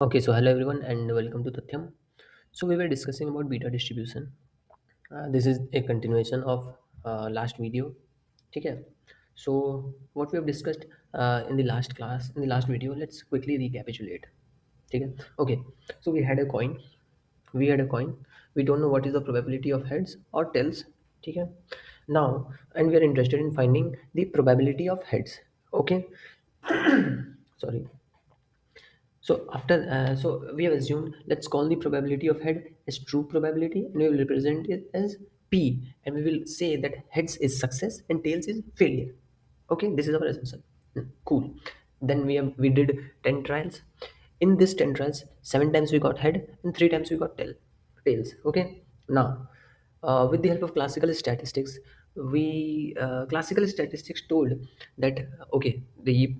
Okay, so hello everyone and welcome to Tathyam. So we were discussing about beta distribution. This is a continuation of last video. Okay. So what we have discussed in the last class, in the last video, let's quickly recapitulate. Okay. Okay. So we had a coin. We had a coin. We don't know what is the probability of heads or tails. Okay. Now, and we are interested in finding the probability of heads. Okay. Sorry. So we have assumed, let's call the probability of head as true probability, and we will represent it as P, and we will say that heads is success and tails is failure. Okay, this is our assumption. Cool. Then we did 10 trials. In this 10 trials, 7 times we got head and 3 times we got tails. Okay. Now, with the help of classical statistics, we classical statistics told that okay, the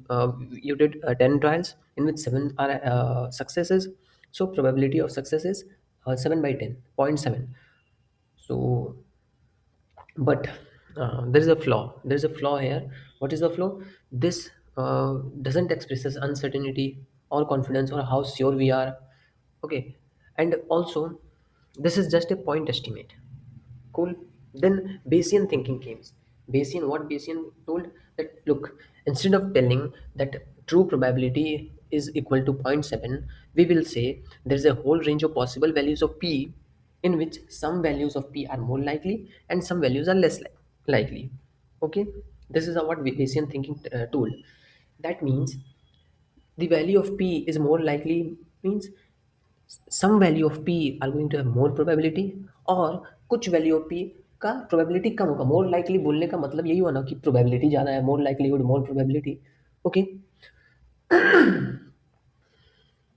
you did 10 trials in which 7 are successes, so probability of success is 7 by 10 0.7. So but there is a flaw. There is a flaw here. What is the flaw? This doesn't express as uncertainty or confidence or how sure we are. Okay. And also, this is just a point estimate. Cool. Then Bayesian thinking came. What Bayesian told, that look, instead of telling that true probability is equal to zero point 0.7, we will say there is a whole range of possible values of p, in which some values of p are more likely and some values are less likely. Okay, this is what Bayesian thinking told. That means the value of p is more likely means some value of p are going to have more probability, और कुछ value of p का probability कम होगा. More likely बोलने का मतलब यही हुआ ना कि प्रोबेबिलिटी ज़्यादा है, more likelihood more probability. Okay.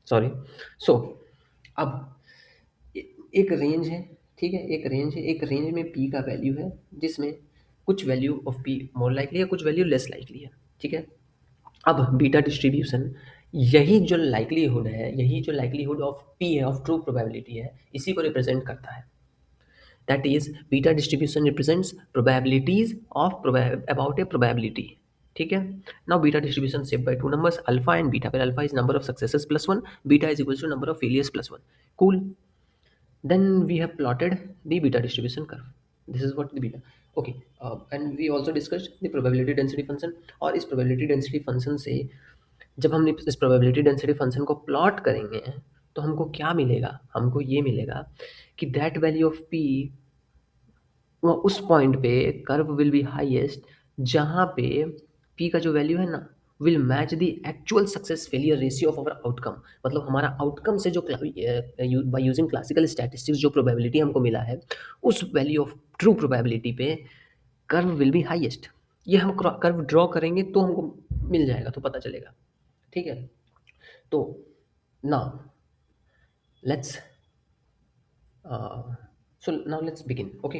Sorry. So अब एक रेंज है. ठीक है, एक रेंज है. एक रेंज में p का वैल्यू है जिसमें कुछ value of p more likely है, कुछ वैल्यू लेस लाइकली है. ठीक है. अब बीटा डिस्ट्रीब्यूशन, यही जो लाइकलीहुड ऑफ पी है, ऑफ ट्रू प्रोबेबिलिटी है, इसी को रिप्रेजेंट करता है. That is, beta distribution represents probabilities of about a probability. ठीक है. Now beta distribution shaped by two numbers, alpha and beta, where alpha is number of successes plus one, beta is equal to number of failures plus one. Cool. Then we have plotted the beta distribution curve. This is what the beta. Okay. And we also discussed the probability density function. और इस probability density function से जब हम इस probability density function को plot करेंगे तो हमको क्या मिलेगा? हमको ये मिलेगा कि that value of p, वो उस पॉइंट पे कर्व विल बी हाईएस्ट जहाँ पे p का जो वैल्यू है ना will match the actual success failure ratio of our outcome. मतलब हमारा आउटकम से जो बाय यूजिंग क्लासिकल स्टैटिस्टिक्स जो प्रोबेबिलिटी हमको मिला है, उस वैल्यू ऑफ ट्रू प्रोबेबिलिटी पे कर्व विल बी हाईएस्ट. ये हम कर्व ड्रॉ करेंगे तो हमको मिल जाएगा, तो पता चलेगा. ठीक है. तो now let's so now let's begin. Okay.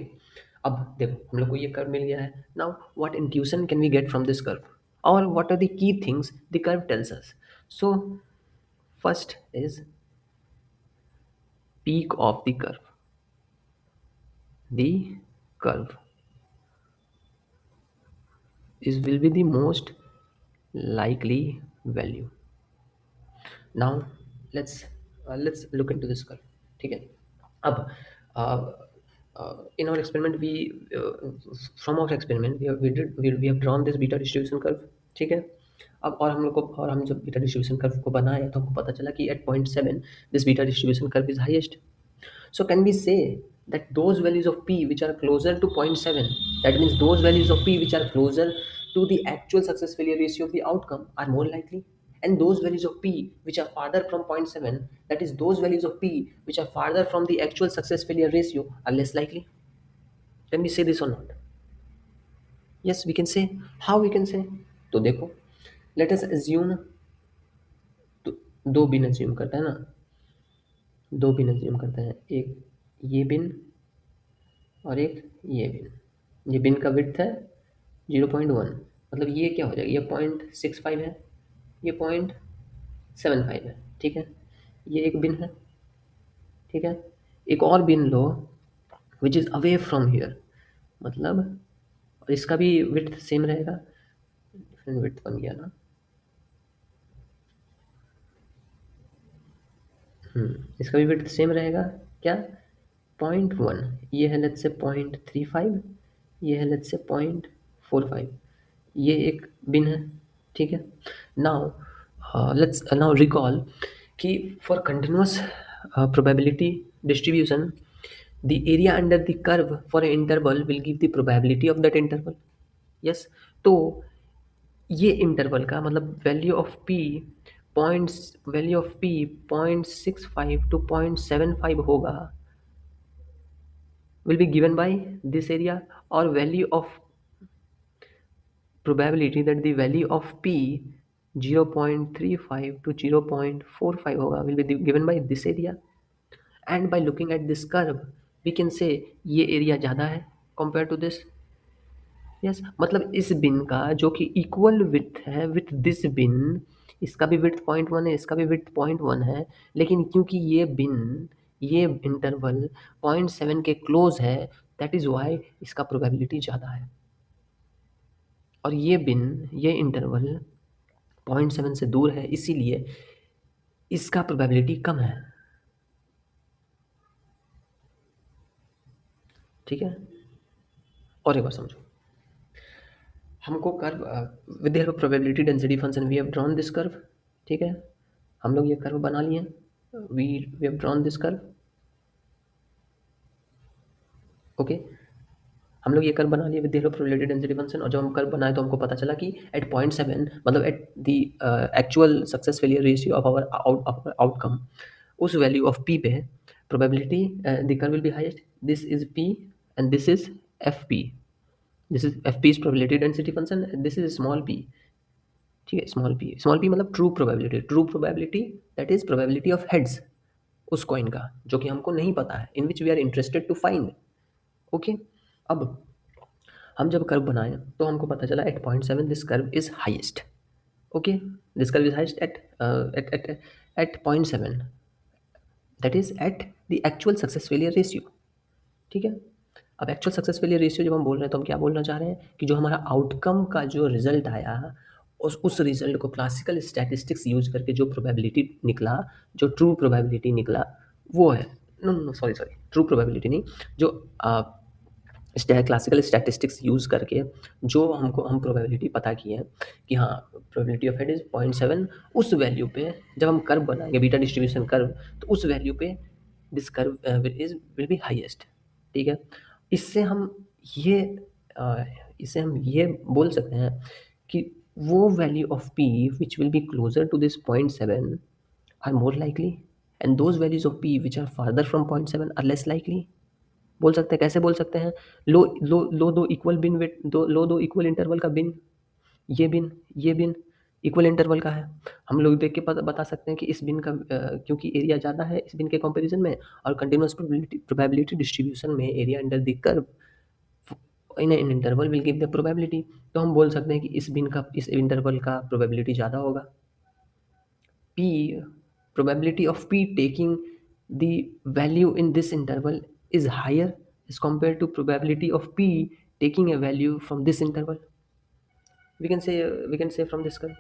अब देखो, हम लोग को ये कर्व मिल गया है. Now what intuition can we get from this curve, और what are the key things the curve tells us. So first is peak of the curve. The curve is will be the most likely value. Now let's look into this curve. ठीक है. अब in our experiment from our experiment we have drawn this beta distribution curve. ठीक है. अब और हम जब beta distribution curve को बनाए तो हमको पता चला कि at point 7 this beta distribution curve is highest. So can we say that those values of p which are closer to zero point 0.7, that means those values of p which are closer to the actual success failure ratio of the outcome are more likely, and those values of p which are farther from zero point 0.7, that is those values of p which are farther from the actual success failure ratio, are less likely? Can we say this or not? Yes, we can say. How we can say? तो देखो, let us assume, तो दो बिन assume करते हैं ना, दो बिन assume करते हैं. एक ये बिन और एक ये बिन. ये बिन का विड्थ है 0.1, मतलब ये क्या हो जाएगा, ये 0.65 है, ये 0.75 है. ठीक है. ये एक बिन है. ठीक है. एक और बिन लो which is away from here, मतलब इसका भी विड्थ सेम रहेगा. डिफरेंट विड्थ बन गया ना. इसका भी विड्थ सेम रहेगा क्या, 0.1। ये है लेट्स से 0.35, ये है लेट्स से 0.45। ये एक बिन है, ठीक है। नाउ लेट्स नाउ रिकॉल कि for continuous probability distribution the area under the curve for an interval will give the probability of that interval। yes, तो ये इंटरवल का मतलब वैल्यू ऑफ पी 0.65 to 0.75 होगा, will be given by this area, और value of probability that the value of p 0.35 to 0.45 होगा will be given by this area। and by looking at this curve we can say ये area ज़्यादा है compared to this। Yes, मतलब इस बिन का जो कि इक्वल विड्थ है विथ दिस बिन, इसका भी विड्थ 0.1 है, इसका भी विड्थ 0.1 है, लेकिन क्योंकि ये इंटरवल 0.7 के क्लोज है, दैट इज वाई इसका प्रोबेबिलिटी ज़्यादा है। और ये इंटरवल 0.7 से दूर है, इसीलिए इसका प्रोबेबिलिटी कम है। ठीक है, और एक बार समझो, हमको curve with the help of probability density function we have drawn this curve. ठीक है, हम लोग ये कर्व बना लिए, we we have drawn this curve. Okay, हम लोग ये कर्व बना लिए with the help of probability density function, और जब हम कर्व बनाए तो हमको पता चला कि एट 0.7 मतलब at the actual success failure ratio of our outcome, उस वैल्यू ऑफ पी पे probability the curve will be highest. This is P and this is F P. This is F P is probability density function, this is small P. ठीक है, small P मतलब true probability that is probability of heads उस coin का, जो कि हमको नहीं पता है, in which we are interested to find. Okay, अब हम जब कर्व बनाए तो हमको पता चला at 0.7 this curve is highest. Okay, this curve is highest at 0.7, that is at the actual success failure ratio. ठीक है, अब एक्चुअल सक्सेस फेलियर रेशियो जब हम बोल रहे हैं तो हम क्या बोलना चाह रहे हैं कि जो हमारा आउटकम का जो रिजल्ट आया, उस रिजल्ट को क्लासिकल स्टैटिस्टिक्स यूज करके जो प्रोबेबिलिटी निकला, जो ट्रू प्रोबेबिलिटी निकला, वो है, no no sorry sorry, true probability नहीं, जो क्लासिकल स्टैटिस्टिक्स यूज़ करके जो हम प्रोबेबिलिटी पता की है कि हाँ प्रोबेबिलिटी ऑफ हेड इज़ 0.7, उस वैल्यू पे जब हम कर्व बनाएंगे बीटा डिस्ट्रीब्यूशन कर्व, तो उस वैल्यू पे this curve will be highest. ठीक है, इससे हम ये इससे हम ये बोल सकते हैं कि वो value of P which will be closer to this 0.7 are more likely, and those values of P which are farther from 0.7 are less likely. बोल सकते हैं, कैसे बोल सकते हैं, लो लो लो दो इक्वल बिन विथ दो इक्वल इंटरवल का बिन, ये बिन इक्वल इंटरवल का है, हम लोग देख के बता सकते हैं कि इस बिन का क्योंकि एरिया ज़्यादा है इस बिन के कंपैरिजन में, और कंटिन्यूअस प्रोबेबिलिटी डिस्ट्रीब्यूशन में area under the curve in an interval will give the probability. तो हम बोल सकते हैं कि इस इंटरवल का प्रोबेबिलिटी ज़्यादा होगा। P probability of P taking the value in this interval is higher as compared to probability of P taking a value from this interval. We can say from this curve.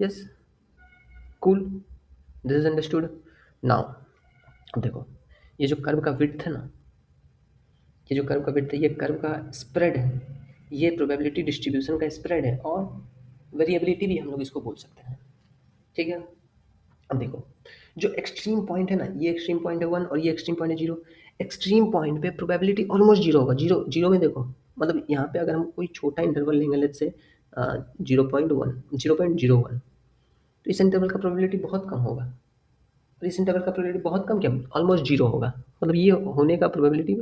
Yes, cool. This is understood. Now अब देखो, ये जो curve का width है ना, ये जो curve का विड्थ है, ये कर्व का स्प्रेड है, ये प्रोबेबिलिटी डिस्ट्रीब्यूशन का स्प्रेड है, और वेरिएबिलिटी भी हम लोग इसको बोल सकते हैं। ठीक है, अब देखो, जो एक्सट्रीम पॉइंट है ना, ये एक्सट्रीम पॉइंट है 1 और ये एक्सट्रीम पॉइंट है 0। एक्सट्रीम पॉइंट पे प्रोबेबिलिटी ऑलमोस्ट जीरो होगा। जीरो जीरो में देखो, मतलब यहाँ पे अगर हम कोई छोटा इंटरवल लेंगे, लेट्स से 0.1 तो इस इंटरवल का प्रोबेबिलिटी बहुत कम होगा, और इस इंटरवल का प्रोबेबिलिटी बहुत कम क्या, ऑलमोस्ट जीरो होगा, मतलब ये होने का प्रोबेबिलिटी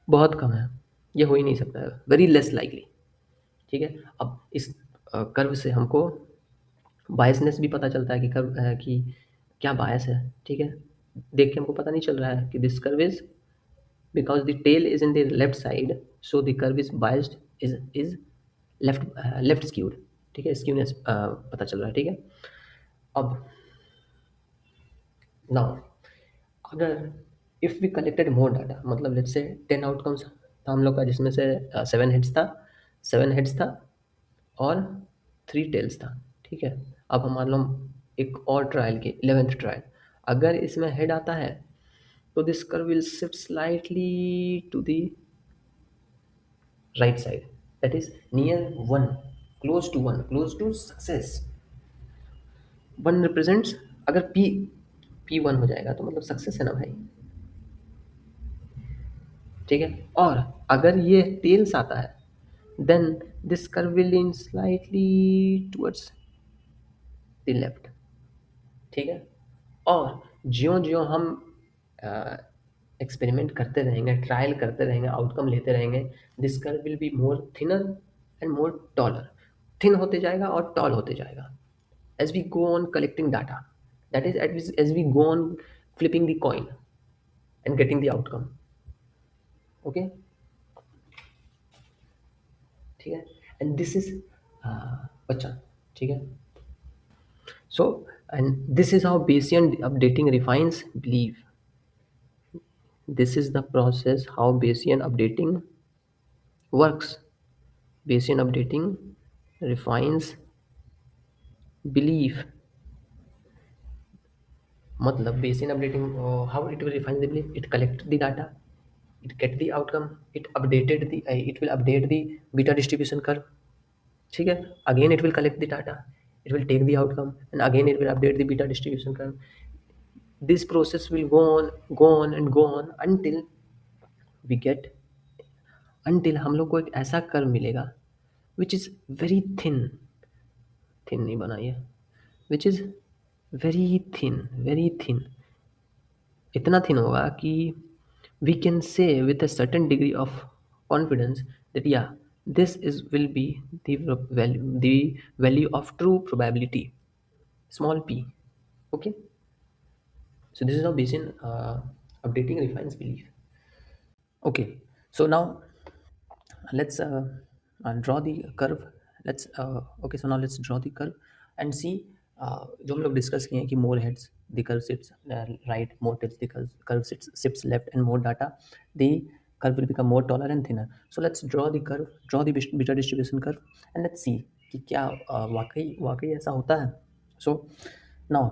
बहुत कम है, ये हो ही नहीं सकता है, वेरी लेस लाइकली। ठीक है, अब इस कर्व से हमको बायसनेस भी पता चलता है कि कर्व कि क्या बायस है। ठीक है, देख के हमको पता नहीं चल रहा है कि this curve is because the tail is in the left side, so the curve is biased, is left skewed. ठीक है, स्क्यूनेस पता चल रहा है। ठीक है, अब नाउ अगर if we collected more data, मतलब लेट्स से 10 आउटकम्स था हम लोग का, जिसमें से 7 हेड्स था और 3 टेल्स था। ठीक है, अब हम मान लो एक और ट्रायल की 11th ट्रायल, अगर इसमें हेड आता है तो this curve will shift slightly to the right side, that is near one, close to success. One represents, अगर पी वन हो जाएगा तो मतलब सक्सेस है ना भाई, ठीक है। और अगर ये टेल्स आता है then this curve will lean slightly towards the left, ठीक है। और ज्यों ज्यों हम एक्सपेरिमेंट करते रहेंगे, ट्रायल करते रहेंगे, आउटकम लेते रहेंगे, this curve will be more thinner and more taller, thin होते जाएगा और टॉल होते जाएगा as we go on collecting data, that is as we go on flipping the coin and getting the outcome, okay, ठीक है। and this is अच्छा, ठीक है। So and this is how Bayesian updating refines belief. This is the process how Bayesian updating works. Bayesian updating refines belief. मतलब Bayesian updating, how it will refine the belief? It collect the data, it get the outcome, it will update the beta distribution curve, ठीक है। Again it will collect the data, it will take the outcome, and again it will update the beta distribution curve. This process will go on and go on we get until हम लोग को एक ऐसा curve मिलेगा which is very thin, thin नहीं बना ये, which is very thin, इतना थिन होगा कि we can say with a certain degree of confidence that या this is will be the value of true probability, small p, okay। So this is how Bayesian updating refines belief. Okay, so now let's draw the curve. Let's okay, so now let's draw the curve and see जो हम लोग discuss किए हैं कि more heads the curve sits right, more tails the curve sits left, and more data the curve will become more taller and thinner. So let's draw the curve, draw the beta distribution curve, and let's see कि क्या वाकई वाकई ऐसा होता है। So now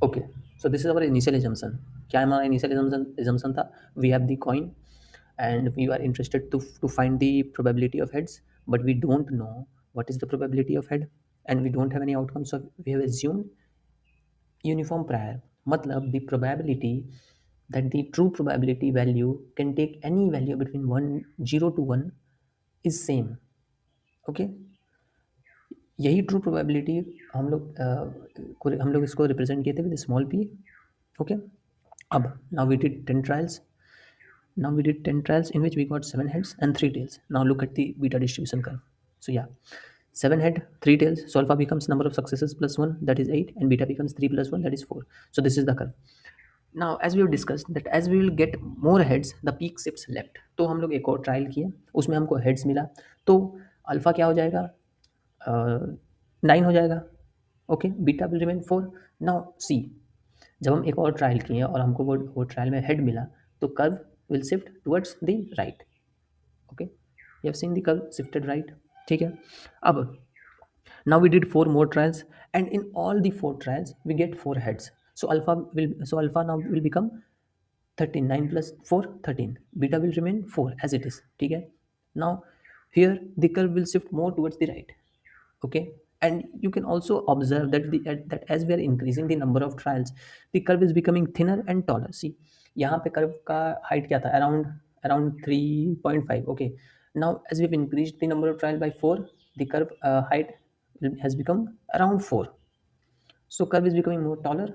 okay, so this is our initial assumption. क्या हमारा initial assumption था? We have the coin and we are interested to find the probability of heads, but we don't know what is the probability of head and we don't have any outcome, so we have assumed uniform prior, matlab the probability that the true probability value can take any value between 1 0 to 1 is same, okay। यही true probability हम लोग इसको represent किए थे with small p, okay। अब now we did 10 trials. Now we did 10 trials in which we got 7 heads and 3 tails. Now look at the beta distribution curve. So yeah, 7 head, 3 tails. So alpha becomes number of successes plus 1, that is 8, and beta becomes 3 plus 1, that is 4. So this is the curve. Now as we have discussed that as we will get more heads, the peak shifts left. तो हम लोग एक और trial किए, उसमें हमको heads मिला, तो अल्फा क्या हो जाएगा? 9 हो जाएगा, okay. Beta will remain 4। Now see, जब हम एक और ट्रायल किए और हमको वो ट्रायल में हेड मिला, तो curve will shift towards the right, okay. You have seen the curve shifted right, ठीक है। अब now we did 4 more trials and in all the 4 trials we get 4 heads, so alpha now will become 13, 9 plus 4 13, beta will remain 4 as it is, ठीक है। now here the curve will shift more towards the right, okay। and you can also observe that as we are increasing the number of trials, the curve is becoming thinner and taller। see, यहाँ पे curve का height क्या था? around 3.5, okay। now as we've increased the number of trial by 4, the curve height has become around 4, so curve is becoming more taller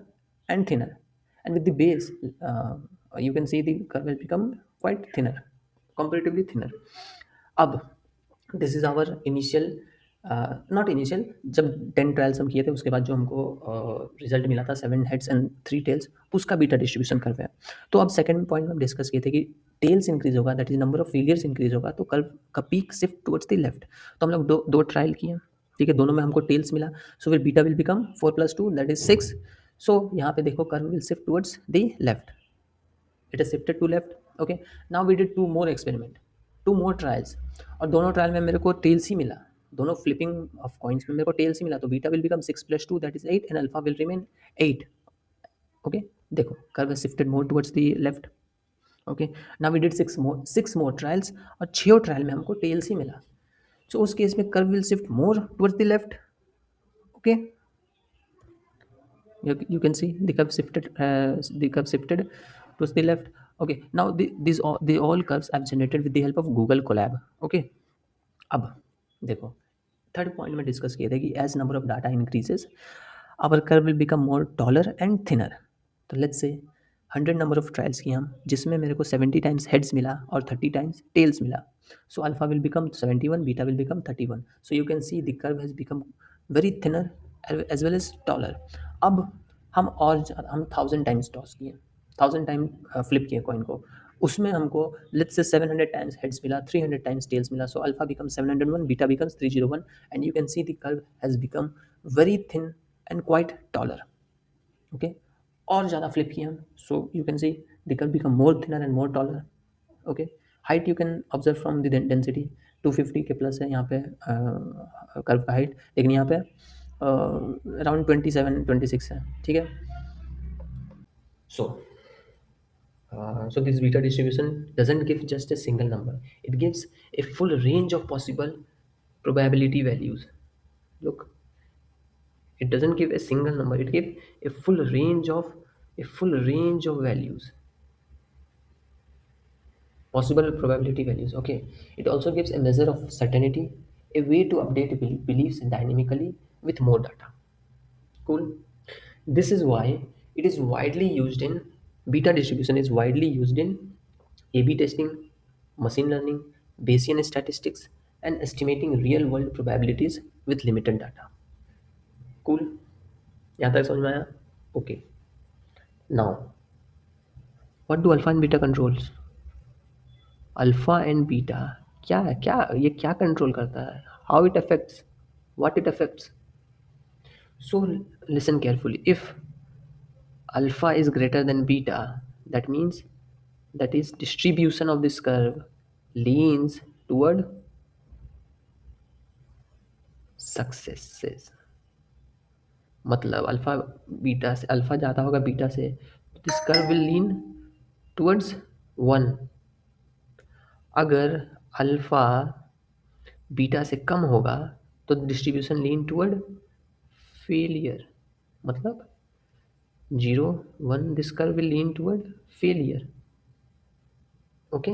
and thinner, and with the base you can see the curve has become quite thinner, comparatively thinner। अब this is our initial, not initial, जब 10 trials हम किए थे उसके बाद जो हमको result मिला था 7 हेड्स एंड 3 टेल्स, उसका बीटा डिस्ट्रीब्यूशन कर्व है। तो अब सेकंड पॉइंट में हम डिस्कस किए थे कि टेल्स इंक्रीज होगा, that is number of failures increase होगा, तो कर्व का peak shift towards the left. तो हम लोग दो ट्रायल किए, ठीक है, दोनों में हमको टेल्स मिला, सो फिर beta will become 4 + 2 that is 6। So यहाँ पे देखो curve will shift towards the left, it is shifted to left, okay. Now we did 2 more experiment, 2 more trials, और दोनों ट्रायल में मेरे को टेल्स ही मिला, दोनों फ्लिपिंग ऑफ कॉइन्स में मेरे को टेल्स ही मिला, तो beta will become 6 + 2 that is 8 and alpha will remain 8, Okay, देखो curve has shifted more towards the left. Okay, now we did six more trials और 6 ट्रायल में हमको टेल्स ही मिला. So उस केस में curve will shift more towards the left. Okay, you can see the curve shifted towards the left. Okay, now the all curves I've generated with the help of Google Colab. Okay, अब देखो third point में discuss किए थे कि as number of data increases our curve will become more taller and thinner. तो let's say 100 number of trials किए हम, जिसमें मेरे को 70 टाइम्स हेड्स मिला और 30 टाइम्स टेल्स मिला. So alpha will become 71, beta will become 31. So you can see the curve has become very thinner as well as taller. अब हम 1000 टाइम्स टॉस किए, 1000 टाइम फ्लिप किए कॉइन को. उसमें हमको लेट्स से 700 टाइम्स हेड्स मिला, 300 times tails मिला. So alpha become 701, beta becomes 301, and you can see the curve has become very thin and quite taller. Okay, और ज़्यादा फ्लिप किए हम. सो you can see the curve become more thinner and more taller. Okay, height you can observe from the density 250 के plus है यहाँ पे curve का height, लेकिन यहाँ पे अराउंड 27-26 है. ठीक है. So, so this beta distribution doesn't give just a single number. It gives a full range of possible probability values. Look, it doesn't give a single number. It gives a full range of values, possible probability values. Okay. It also gives a measure of certainty, a way to update beliefs dynamically with more data. Cool. This is why it is widely used in beta distribution is widely used in A/B testing, machine learning, Bayesian statistics, and estimating real-world probabilities with limited data. Cool. यहाँ तक समझ में आया? Okay. Now, what do alpha and beta controls? Alpha and beta क्या है? क्या ये क्या कंट्रोल करता है? How it affects? What it affects? So listen carefully. If alpha is greater than beta, that means that is distribution of this curve leans toward successes. मतलब alpha beta से alpha ज़्यादा होगा बीटा से, this curve will lean towards 1. अगर alpha beta से कम होगा तो distribution लीन toward failure. मतलब 0 1 this curve will lean toward failure. Okay,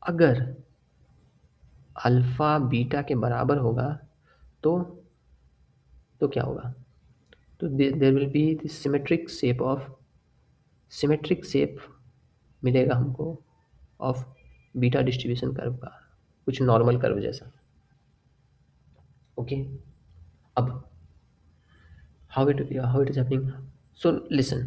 अगर अल्फा बीटा के बराबर होगा तो क्या होगा? तो there will be the symmetric shape मिलेगा हमको ऑफ बीटा डिस्ट्रीब्यूशन कर्व का, कुछ नॉर्मल कर्व जैसा. ओके, अब how it is happening. So listen,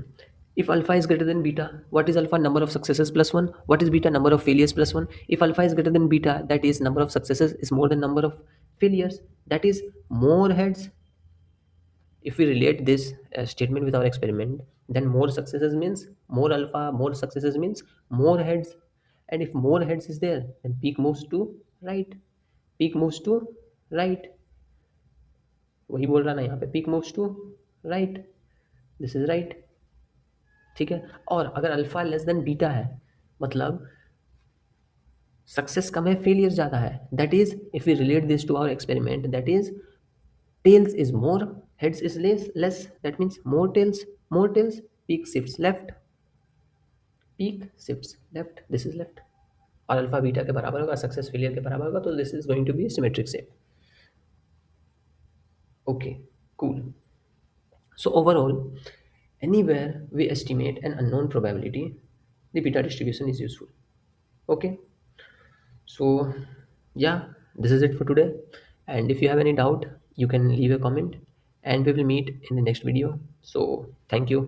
if alpha is greater than beta, what is alpha? Number of successes plus 1. What is beta? Number of failures plus 1. If alpha is greater than beta, that is number of successes is more than number of failures, that is more heads. If we relate this statement with our experiment, then more successes means more alpha, more successes means more heads. And if more heads is there, then peak moves to right. Peak moves to right. वही बोल रहा ना यहाँ पे, peak moves to right. This is right. ठीक है. और अगर अल्फा लेस देन बीटा है, मतलब सक्सेस कम है, फेलियर ज़्यादा है. That is if we relate this to our experiment, that is tails is more, heads is less. That means more tails, peak shifts left. This is left. और alpha beta के बराबर होगा, success failure के बराबर होगा, तो this is going to be symmetric shape. Okay, cool. So overall, anywhere we estimate an unknown probability, the beta distribution is useful. Okay, so yeah, this is it for today. And if you have any doubt, you can leave a comment, and we will meet in the next video. So thank you.